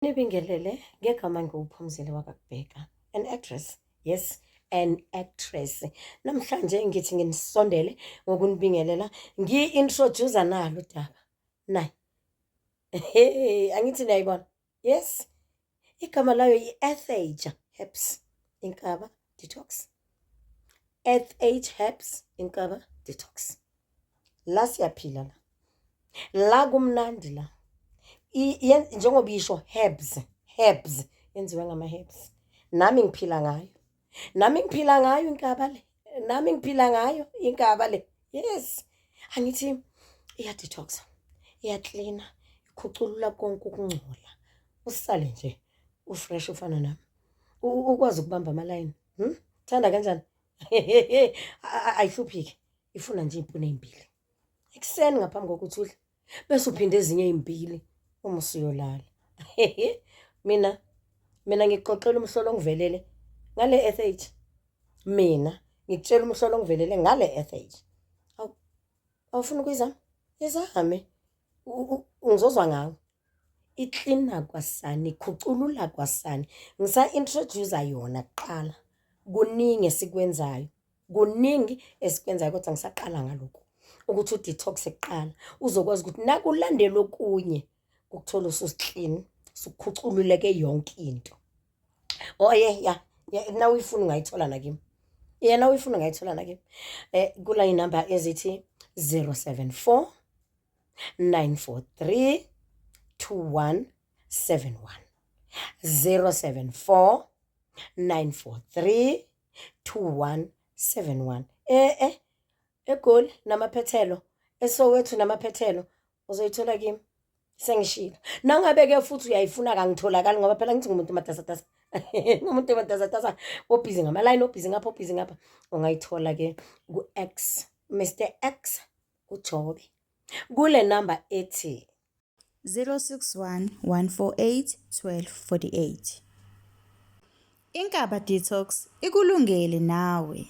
Nibingelele ngegama ngiwuphumzile wakakubheka. An actress, yes, an actress. Namhlanje ngithi nginisondele ngokunibingelela ngi-introduce nalo udaba. Nayi. Hey, angithi niyayibona. Yes. Igama layo yi-Ethage Herbs Inkaba Detox. Ethage Herbs Inkaba Detox. La siyaphila la. La kumnandi la. Njengoba isho herbs yenziwe ngama-herbs. Nami ngiphila ngayo inkaba le. Nami ngiphila ngayo inkaba le. Yes. Angithi iya-detox, iya-clean, ikhuculula konke ukungcola. Usale nje ufresh ufana nami. Ukwazi ukubamba amalayini. Thanda kanjani? Ayihluphi-ke. Ifuna nje iy'puni ey'mbili. Ekuseni ngaphambi kokuthi udle. Bese uphinde ezinye ey'mbili uma usuyolala. Mina ngikuxoxela umhlolo ongivelele ngale Ethage. Mina ngikutshela umhlolo ongivelele ngale Ethage. Awufuna ukuyizama? Izame. Ngizozwa ngawo. Iklina kwasani, ikhuculula kwasani. Ngisa-introduce yona kuqala. Kuningi esikwenzayo. Kuningi esikwenzayo kodwa ngisaqala ngalokho. Ukuthi u-detox kuqala uzokwazi ukuthi nakulandela okunye ukuthola usuclean, sukukhucululeke yonke into. Oh yeah, nawe uyifuna ungayithola nakimi. Yena uyifuna ungayithola nakimi. Kula inamba ezithi 074 943 2171. 074 943 2171. eGoli namaphethelo, eSoweto namaphethelo uzoyithola kimi. Sengishilo. Nangabe-ke futhi uyayifuna kangitholakali ngoba phela ngithi ngumuntu matasatasa. Ngumuntu matasatasa obhizi ngama-line, obhizi ngapha, obhizi ngapha. Ungayithola-ke ku-X, Mr. X uJobe. Kule namba ethi 061 148 1248. Inkaba Detox ikulungele nawe.